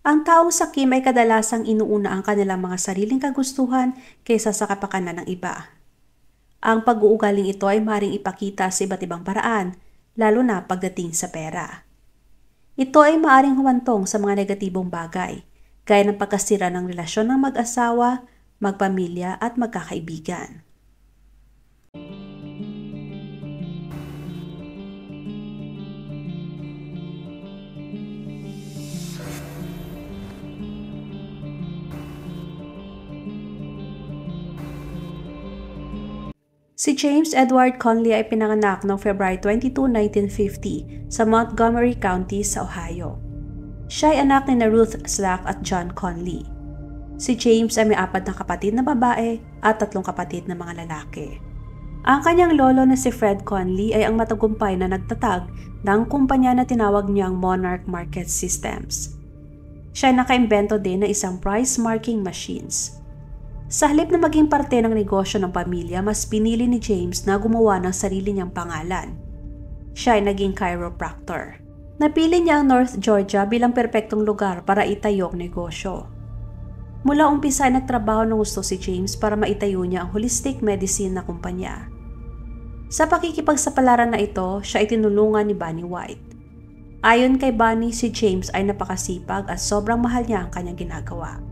Ang taong sakim ay kadalasang inuuna ang kanilang mga sariling kagustuhan kaysa sa kapakanan ng iba. Ang pag-uugaling ito ay maring ipakita sa iba't ibang paraan, lalo na pagdating sa pera. Ito ay maaring humantong sa mga negatibong bagay, gaya ng pagkasira ng relasyon ng mag-asawa, magpamilya at magkakaibigan. Si James Edward Conley ay pinanganak noong February 22, 1950 sa Montgomery County sa Ohio. Siya ay anak ni Ruth Slack at John Conley. Si James ay may 4 na kapatid na babae at 3 kapatid na mga lalaki. Ang kanyang lolo na si Fred Conley ay ang matagumpay na nagtatag ng kumpanya na tinawag niyang Monarch Market Systems. Siya ay nakaimbento din ng isang price marking machines. Sa halip na maging parte ng negosyo ng pamilya, mas pinili ni James na gumawa ng sarili niyang pangalan. Siya ay naging chiropractor. Napili niya ang North Georgia bilang perpektong lugar para itayo ang negosyo. Mula umpisa ay nagtrabaho ng gusto si James para maitayo niya ang holistic medicine na kumpanya. Sa pakikipagsapalaran na ito, siya ay tinulungan ni Bonnie White. Ayon kay Bonnie, si James ay napakasipag at sobrang mahal niya ang kanyang ginagawa.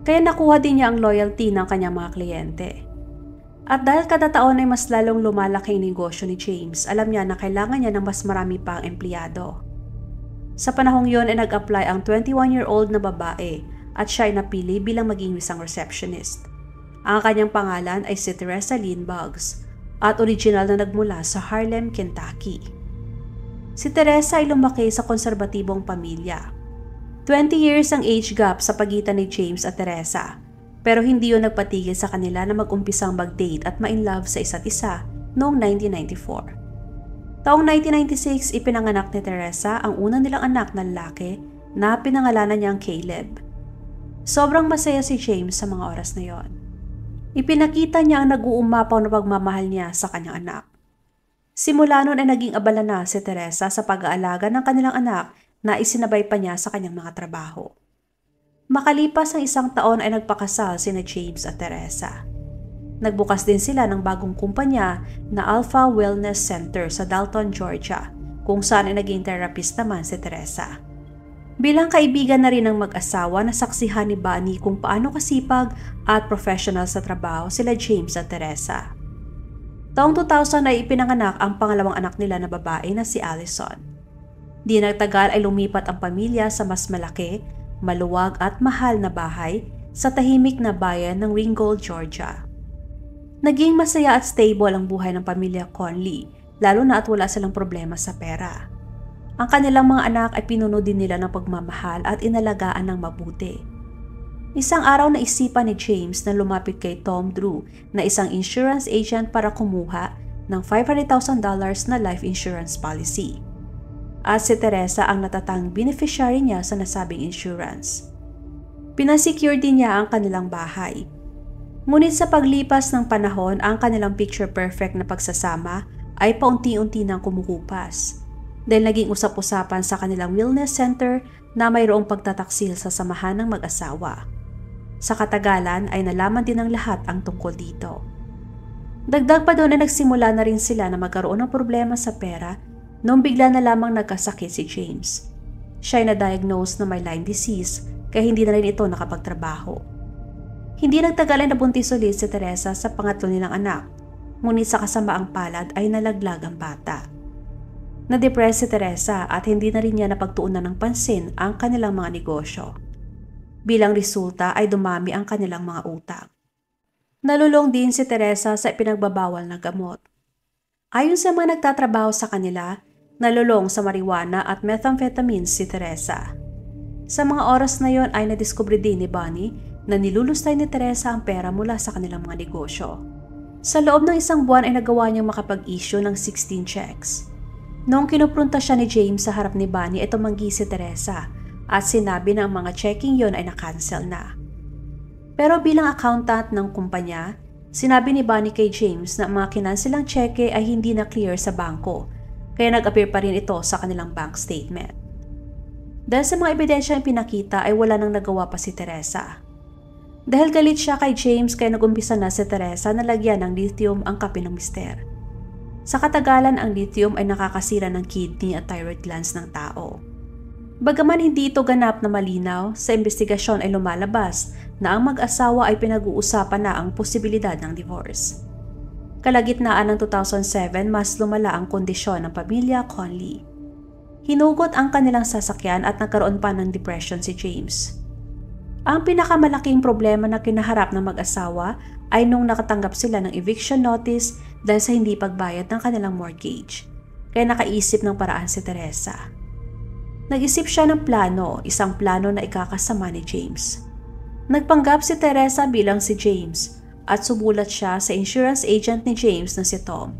Kaya nakuha din niya ang loyalty ng kanyang mga kliyente. At dahil kada taon ay mas lalong lumalaki ang negosyo ni James, alam niya na kailangan niya ng mas marami pang empleyado. Sa panahong yon ay nag-apply ang 21-year-old na babae at siya ay napili bilang maging isang receptionist. Ang kanyang pangalan ay si Teresa Lynn Boggs at original na nagmula sa Harlem, Kentucky. Si Teresa ay lumaki sa konserbatibong pamilya. 20 years ang age gap sa pagitan ni James at Teresa, pero hindi yun nagpatigil sa kanila na mag-umpisang mag-date at ma-inlove sa isa't isa noong 1994. Taong 1996, ipinanganak ni Teresa ang unang nilang anak na lalaki na pinangalanan niyang Caleb. Sobrang masaya si James sa mga oras na yon. Ipinakita niya ang nag-uumapaw na pagmamahal niya sa kanyang anak. Simula noon ay naging abala na si Teresa sa pag-aalaga ng kanilang anak na isinabay pa niya sa kanyang mga trabaho. Makalipas ang 1 taon ay nagpakasal sina James at Teresa. Nagbukas din sila ng bagong kumpanya na Alpha Wellness Center sa Dalton, Georgia, kung saan ay naging therapist naman si Teresa. Bilang kaibigan na rin ng mag-asawa, nasaksihan ni Bonnie kung paano kasipag at professional sa trabaho sila James at Teresa. Taong 2000 ay ipinanganak ang pangalawang anak nila na babae na si Allison. Di nagtagal ay lumipat ang pamilya sa mas malaki, maluwag at mahal na bahay sa tahimik na bayan ng Ringgold, Georgia. Naging masaya at stable ang buhay ng pamilya Conley, lalo na at wala silang problema sa pera. Ang kanilang mga anak ay pinuno din nila ng pagmamahal at inalagaan ng mabuti. Isang araw na isipan ni James na lumapit kay Tom Drew na isang insurance agent para kumuha ng $500,000 na life insurance policy. At si Teresa ang natatang beneficiary niya sa nasabing insurance. Pinasecure din niya ang kanilang bahay. Ngunit sa paglipas ng panahon, ang kanilang picture-perfect na pagsasama ay paunti-unti nang kumukupas. Dahil naging usap-usapan sa kanilang wellness center na mayroong pagtataksil sa samahan ng mag-asawa. Sa katagalan ay nalaman din ng lahat ang tungkol dito. Dagdag pa doon ay nagsimula na rin sila na magkaroon ng problema sa pera noong bigla na lamang nagkasakit si James. Siya ay na-diagnose na may Lyme disease kaya hindi na rin ito nakapagtrabaho. Hindi nagtagal ay nabuntis ulit si Teresa sa pangatlo nilang anak, ngunit sa kasamaang palad ay nalaglag ang bata. Na-depress si Teresa at hindi na rin niya napagtuunan ng pansin ang kanilang mga negosyo. Bilang resulta ay dumami ang kanilang mga utang. Nalulong din si Teresa sa ipinagbabawal na gamot. Ayon sa mga nagtatrabaho sa kanila, nalulong sa marijuana at methamphetamine si Teresa. Sa mga oras na yon ay nadiskubre din ni Bonnie na nilulustay ni Teresa ang pera mula sa kanilang mga negosyo. Sa loob ng 1 buwan ay nagawa niyang makapag-issue ng 16 checks. Noong kinuprunta siya ni James sa harap ni Bonnie ay tumanggi si Teresa at sinabi na ang mga checking yon ay na-cancel na. Pero bilang accountant ng kumpanya, sinabi ni Bonnie kay James na ang mga kinansilang cheque ay hindi na clear sa bangko, kaya nag-appear pa rin ito sa kanilang bank statement. Dahil sa mga ebidensyang pinakita ay wala nang nagawa pa si Teresa. Dahil galit siya kay James kaya nagumpisa na si Teresa na lagyan ng lithium ang kape ng mister. Sa katagalan, ang lithium ay nakakasira ng kidney at thyroid glands ng tao. Bagaman hindi ito ganap na malinaw, sa investigasyon ay lumalabas na ang mag-asawa ay pinag-uusapan na ang posibilidad ng divorce. Kalagitnaan ng 2007, mas lumala ang kondisyon ng pamilya Conley. Hinugot ang kanilang sasakyan at nagkaroon pa ng depression si James. Ang pinakamalaking problema na kinaharap ng mag-asawa ay nung nakatanggap sila ng eviction notice dahil sa hindi pagbayad ng kanilang mortgage. Kaya nakaisip ng paraan si Teresa. Nag-isip siya ng plano, isang plano na ikakasama ni James. Nagpanggap si Teresa bilang si James at sumulat siya sa insurance agent ni James na si Tom.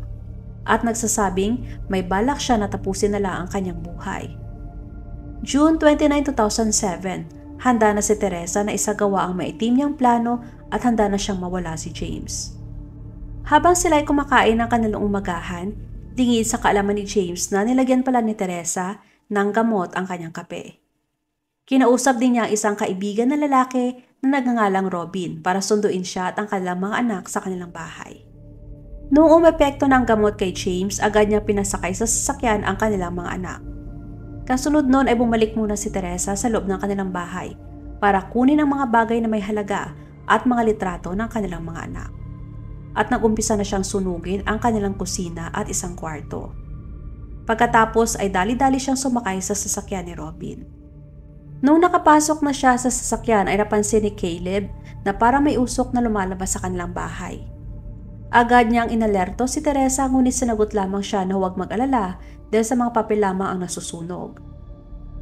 At nagsasabing may balak siya na tapusin na lang ang kanyang buhay. June 29, 2007, handa na si Teresa na isagawa ang maitim niyang plano at handa na siyang mawala si James. Habang sila ay kumakain ng kanilang umagahan, dingid sa kaalaman ni James na nilagyan pala ni Teresa ng gamot ang kanyang kape. Kinausap din niya ang isang kaibigan na lalaki na nagngangalang Robin para sunduin siya at ang kanilang mga anak sa kanilang bahay. Noong umepekto ng gamot kay James, agad niya pinasakay sa sasakyan ang kanilang mga anak. Kasunod noon ay bumalik muna si Teresa sa loob ng kanilang bahay para kunin ang mga bagay na may halaga at mga litrato ng kanilang mga anak. At nagumpisa na siyang sunugin ang kanilang kusina at isang kwarto. Pagkatapos ay dali-dali siyang sumakay sa sasakyan ni Robin. Nung nakapasok na siya sa sasakyan ay napansin ni Caleb na parang may usok na lumalabas sa kanilang bahay. Agad niyang inalerto si Teresa ngunit sinagot lamang siya na huwag mag-alala dahil sa mga papel lamang ang nasusunog.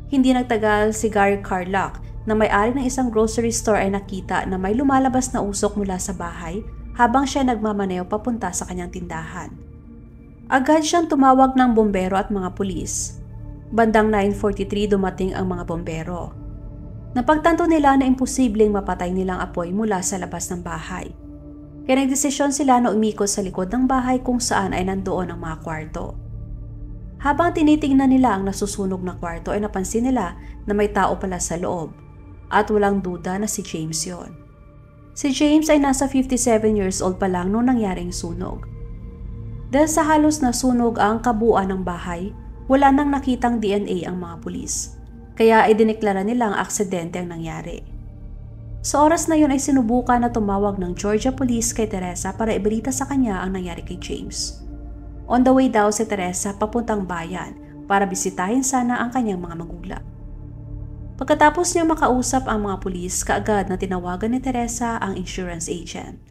Hindi nagtagal si Gary Carlock na may-ari ng isang grocery store ay nakita na may lumalabas na usok mula sa bahay habang siya nagmamaneo papunta sa kanyang tindahan. Agad siyang tumawag ng bombero at mga pulis. Bandang 9:43 dumating ang mga bombero. Napagtanto nila na imposibleng mapatay nilang apoy mula sa labas ng bahay. Kaya nagdesisyon sila na umikot sa likod ng bahay kung saan ay nandoon ang mga kwarto. Habang tinitingnan nila ang nasusunog na kwarto ay napansin nila na may tao pala sa loob at walang duda na si James yon. Si James ay nasa 57 years old pa lang noong nangyaring sunog. Dahil sa halos nasunog ang kabuuan ng bahay, wala nang nakitang DNA ang mga pulis. Kaya ay dineklara nilang aksidente ang nangyari. Sa oras na yun ay sinubukan na tumawag ng Georgia Police kay Teresa para ibalita sa kanya ang nangyari kay James. On the way daw si Teresa papuntang bayan para bisitahin sana ang kanyang mga magulang. Pagkatapos niya makausap ang mga pulis, kaagad na tinawagan ni Teresa ang insurance agent.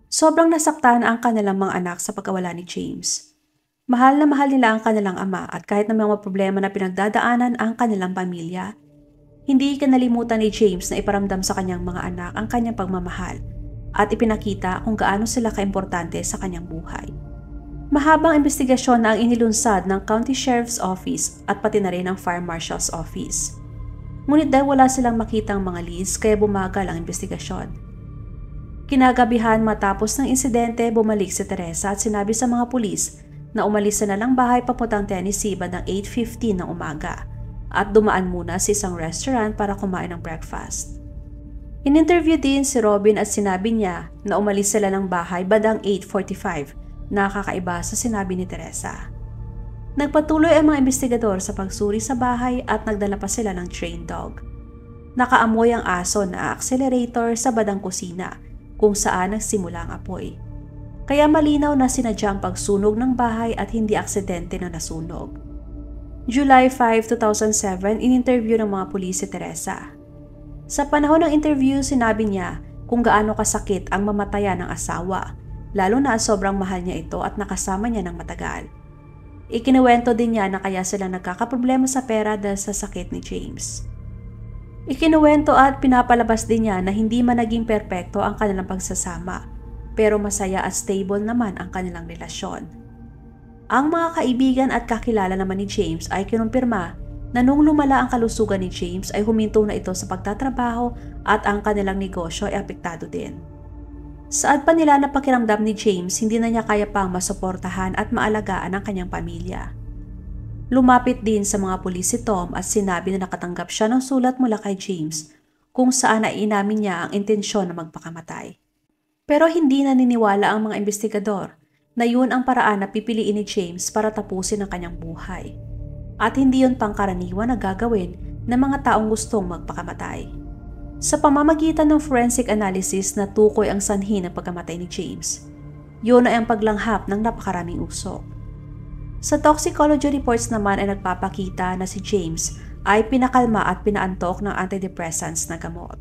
Sobrang nasaktan ang kanilang mga anak sa pagkawala ni James. Mahal na mahal nila ang kanilang ama at kahit na may mga problema na pinagdadaanan ang kanilang pamilya, hindi kinalimutan ni James na iparamdam sa kanyang mga anak ang kanyang pagmamahal at ipinakita kung gaano sila kaimportante sa kanyang buhay. Mahabang investigasyon na ang inilunsad ng County Sheriff's Office at pati na rin ng Fire Marshal's Office. Ngunit dahil wala silang makitang mga leads kaya bumagal ang investigasyon. Kinagabihan matapos ng insidente, bumalik si Teresa at sinabi sa mga pulis na umalis na lang bahay papuntang Tennessee bandang 8:15 ng umaga at dumaan muna sa isang restaurant para kumain ng breakfast. In-interview din si Robin at sinabi niya na umalis sila ng bahay bandang 8:45 na kakaiba sa sinabi ni Teresa. Nagpatuloy ang mga investigador sa pagsuri sa bahay at nagdala pa sila ng trained dog. Nakaamoy ang aso na accelerator sa badang kusina kung saan nagsimula ang apoy. Kaya malinaw na sinadya ang pagsunog ng bahay at hindi aksidente na nasunog. July 5, 2007, in-interview ng mga pulis si Teresa. Sa panahon ng interview, sinabi niya kung gaano kasakit ang mamatayan ng asawa, lalo na sobrang mahal niya ito at nakasama niya ng matagal. Ikinuwento din niya na kaya sila nagkakaproblema sa pera dahil sa sakit ni James. Ikinuwento at pinapalabas din niya na hindi man naging perpekto ang kanilang pagsasama, pero masaya at stable naman ang kanilang relasyon. Ang mga kaibigan at kakilala naman ni James ay kinumpirma na nung lumala ang kalusugan ni James ay huminto na ito sa pagtatrabaho at ang kanilang negosyo ay apektado din. Saad pa nila na pakiramdam ni James hindi na niya kaya pang masuportahan at maalagaan ang kanyang pamilya. Lumapit din sa mga pulis si Tom at sinabi na nakatanggap siya ng sulat mula kay James kung saan ay inamin niya ang intensyon na magpakamatay. Pero hindi naniniwala ang mga investigador na yun ang paraan na pipiliin ni James para tapusin ang kanyang buhay. At hindi yun pangkaraniwan na gagawin ng mga taong gustong magpakamatay. Sa pamamagitan ng forensic analysis na tukoy ang sanhi ng pagkamatay ni James, yun ay ang paglanghap ng napakaraming usok. Sa toxicology reports naman ay nagpapakita na si James ay pinakalma at pinaantok ng antidepressants na gamot.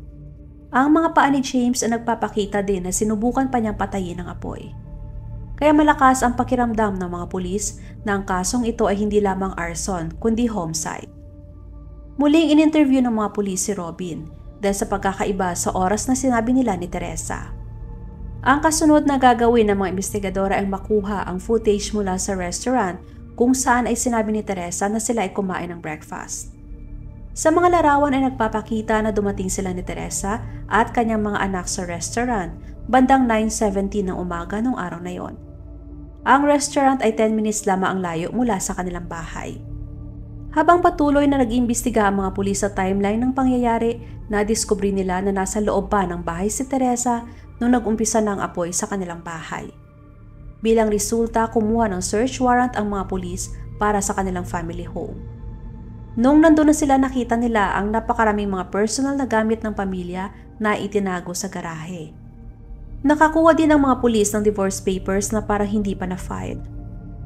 Ang mga paa ni James ay nagpapakita din na sinubukan pa niyang patayin ng apoy. Kaya malakas ang pakiramdam ng mga pulis na ang kasong ito ay hindi lamang arson kundi homicide. Muling in-interview ng mga pulis si Robin dahil sa pagkakaiba sa oras na sinabi nila ni Teresa. Ang kasunod na gagawin ng mga investigadora ay makuha ang footage mula sa restaurant kung saan ay sinabi ni Teresa na sila ay kumain ng breakfast. Sa mga larawan ay nagpapakita na dumating sila ni Teresa at kanyang mga anak sa restaurant bandang 9:17 ng umaga noong araw na yon. Ang restaurant ay 10 minutes lamang ang layo mula sa kanilang bahay. Habang patuloy na nag-iimbestiga ang mga pulis sa timeline ng pangyayari, nadiskubre nila na nasa loob pa ng bahay si Teresa nung nag-umpisa ng apoy sa kanilang bahay. Bilang resulta, kumuha ng search warrant ang mga pulis para sa kanilang family home. Nung nandun na sila, nakita nila ang napakaraming mga personal na gamit ng pamilya na itinago sa garahe. Nakakuha din ang mga pulis ng divorce papers na parang hindi pa na-filed.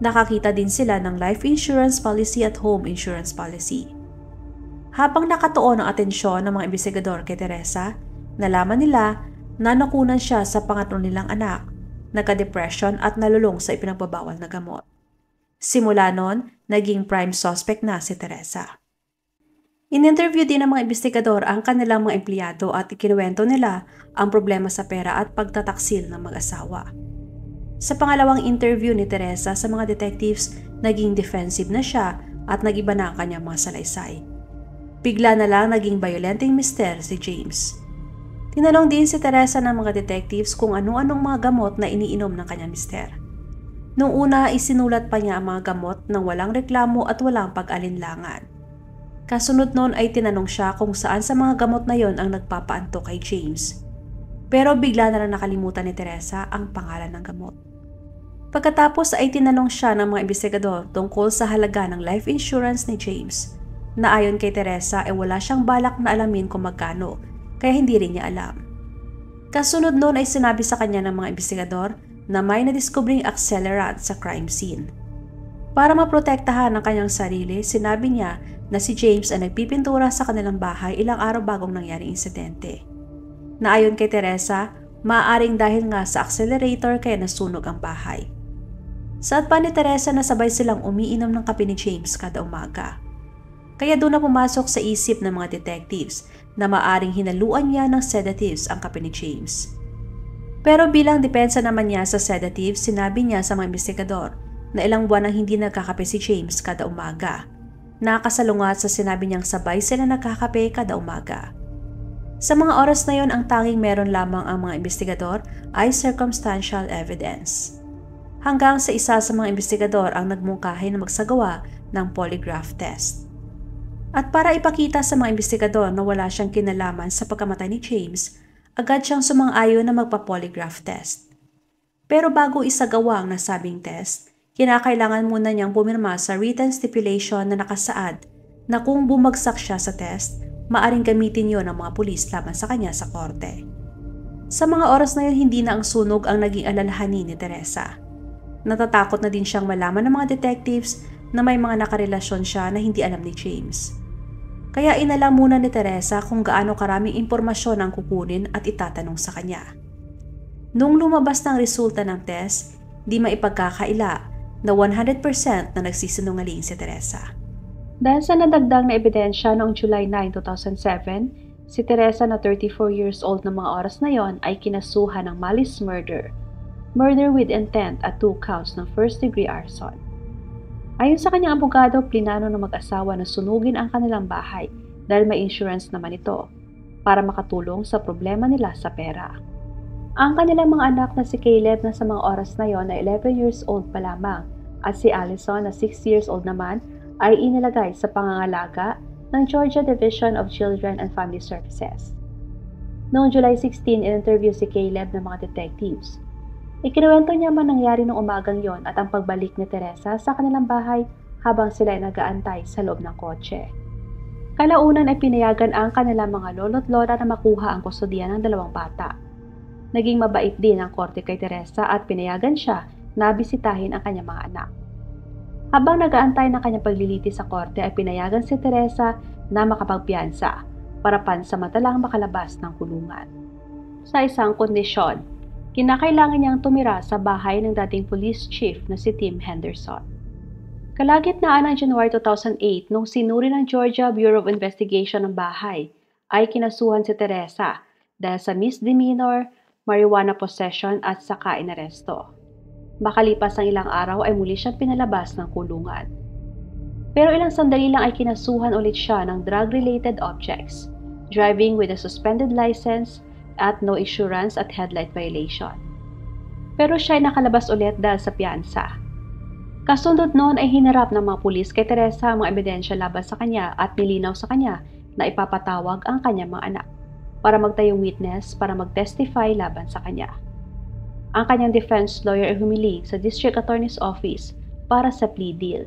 Nakakita din sila ng life insurance policy at home insurance policy. Habang nakatuon ang atensyon ng mga investigador kay Teresa, nalaman nila na nakunan siya sa pangatlo nilang anak, nagka-depression at nalulong sa ipinagbabawal na gamot. Simula noon, naging prime suspect na si Teresa. In-interview din ng mga investigador ang kanilang mga empleyado at ikinuwento nila ang problema sa pera at pagtataksil ng mag-asawa. Sa pangalawang interview ni Teresa sa mga detectives, naging defensive na siya at nag-iba na ang kanyang mga salaysay. Bigla na lang naging violenteng mister si James. Tinanong din si Teresa ng mga detectives kung ano-anong mga gamot na iniinom ng kanyang mister. Noong una, isinulat pa niya ang mga gamot nang walang reklamo at walang pag-alinlangan. Kasunod noon ay tinanong siya kung saan sa mga gamot na yon ang nagpapaantok kay James. Pero bigla na lang nakalimutan ni Teresa ang pangalan ng gamot. Pagkatapos ay tinanong siya ng mga investigador tungkol sa halaga ng life insurance ni James, na ayon kay Teresa ay wala siyang balak na alamin kung magkano, kaya hindi rin niya alam. Kasunod noon ay sinabi sa kanya ng mga investigador na may nadiskubring accelerant sa crime scene. Para maprotektahan ang kanyang sarili, sinabi niya na si James ay nagpipintura sa kanilang bahay ilang araw bagong nangyaring insidente. Na ayon kay Teresa, maaaring dahil nga sa accelerator kaya nasunog ang bahay. Saad pa ni Teresa na sabay silang umiinom ng kape ni James kada umaga. Kaya doon na pumasok sa isip ng mga detectives na maaaring hinaluan niya ng sedatives ang kape ni James. Pero bilang depensa naman niya sa sedatives, sinabi niya sa mga investigador na ilang buwan nang hindi nagkakape si James kada umaga. Nakasalungat sa sinabi niyang sabay sila nagkakape kada umaga. Sa mga oras na yon, ang tanging meron lamang ang mga investigador ay circumstantial evidence. Hanggang sa isa sa mga investigador ang nagmungkahi na magsagawa ng polygraph test. At para ipakita sa mga investigador na wala siyang kinalaman sa pagkamatay ni James, agad siyang sumang-ayon na magpa-polygraph test. Pero bago isagawa ang nasabing test, kinakailangan muna niyang pumirma sa written stipulation na nakasaad na kung bumagsak siya sa test, maaring gamitin yon ng mga pulis laban sa kanya sa korte. Sa mga oras na yun, hindi na ang sunog ang naging alalahanin ni Teresa. Natatakot na din siyang malaman ng mga detectives na may mga nakarelasyon siya na hindi alam ni James. Kaya inalam muna ni Teresa kung gaano karaming impormasyon ang kukunin at itatanong sa kanya. Nung lumabas ng resulta ng test, di maipagkakaila na 100% na nagsisinungaling si Teresa. Dahil sa nadagdag na ebidensya noong July 9, 2007, si Teresa na 34 years old na mga oras na yon ay kinasuhan ng malice murder, murder with intent at 2 counts ng first-degree arson. Ayon sa kanyang abogado, plinano ng mag-asawa na sunugin ang kanilang bahay dahil may insurance naman ito para makatulong sa problema nila sa pera. Ang kanilang mga anak na si Caleb na sa mga oras na yon ay 11 years old pa lamang at si Allison na 6 years old naman ay inilagay sa pangangalaga ng Georgia Division of Children and Family Services. Noong July 16, in-interview si Caleb ng mga detectives. Ikinuwento niya man nangyari noong umagang yon at ang pagbalik ni Teresa sa kanilang bahay habang sila ay nag-aantay sa loob ng kotse. Kalaunan ay pinayagan ang kanilang mga lolo't lola na makuha ang kustodiya ng dalawang bata. Naging mabait din ang korte kay Teresa at pinayagan siya na bisitahin ang kanyang mga anak. Habang nag-aantay ng kanyang paglilitis sa korte ay pinayagan si Teresa na makapagpiyansa para pansamantalang makalabas ng kulungan. Sa isang kondisyon, kinakailangan niyang tumira sa bahay ng dating police chief na si Tim Henderson. Kalagitnaan ng January 2008 nung sinuri ng Georgia Bureau of Investigation ng bahay, ay kinasuhan si Teresa dahil sa misdemeanor, marijuana possession at saka inaresto. Makalipas ang ilang araw ay muli siyang pinalabas ng kulungan. Pero ilang sandali lang ay kinasuhan ulit siya ng drug-related objects, driving with a suspended license, at no insurance at headlight violation. Pero siya ay nakalabas ulit dahil sa piyansa. Kasundot noon ay hinarap ng mga pulis kay Teresa ang mga ebidensya laban sa kanya at nilinaw sa kanya na ipapatawag ang kanyang mga anak para magtayong witness para mag-testify laban sa kanya. Ang kanyang defense lawyer ay humiling sa District Attorney's Office para sa plea deal.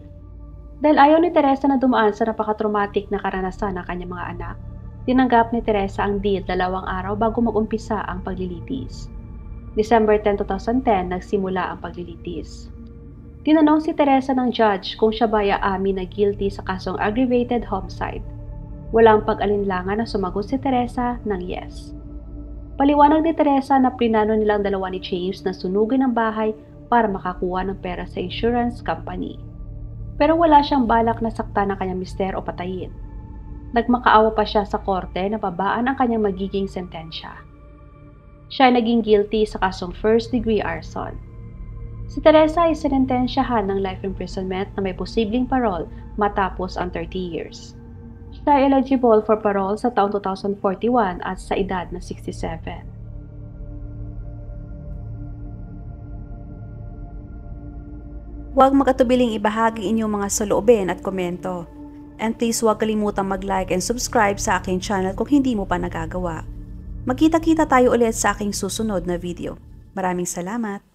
Dahil ayaw ni Teresa na dumaan sa napaka-traumatic na karanasan ng kanyang mga anak, tinanggap ni Teresa ang deal 2 araw bago mag-umpisa ang paglilitis. December 10, 2010, nagsimula ang paglilitis. Tinanong si Teresa ng judge kung siya ba ay aamin na guilty sa kasong aggravated homicide. Walang pag-alinlangan na sumagot si Teresa ng yes. Paliwanag ni Teresa na plinano nilang dalawa ni James na sunugin ang bahay para makakuha ng pera sa insurance company. Pero wala siyang balak na saktan ng kanyang mister o patayin. Nagmakaawa pa siya sa korte na babaan ang kanyang magiging sentensya. Siya ay naging guilty sa kasong first-degree arson. Si Teresa ay sinentensyahan ng life imprisonment na may posibleng parole matapos ang 30 years. Siya ay eligible for parole sa taong 2041 at sa edad na 67. Huwag magatubiling ibahagi inyong mga saloobin at komento. And please huwag kalimutang mag-like and subscribe sa aking channel kung hindi mo pa nagagawa. Magkita-kita tayo ulit sa aking susunod na video. Maraming salamat!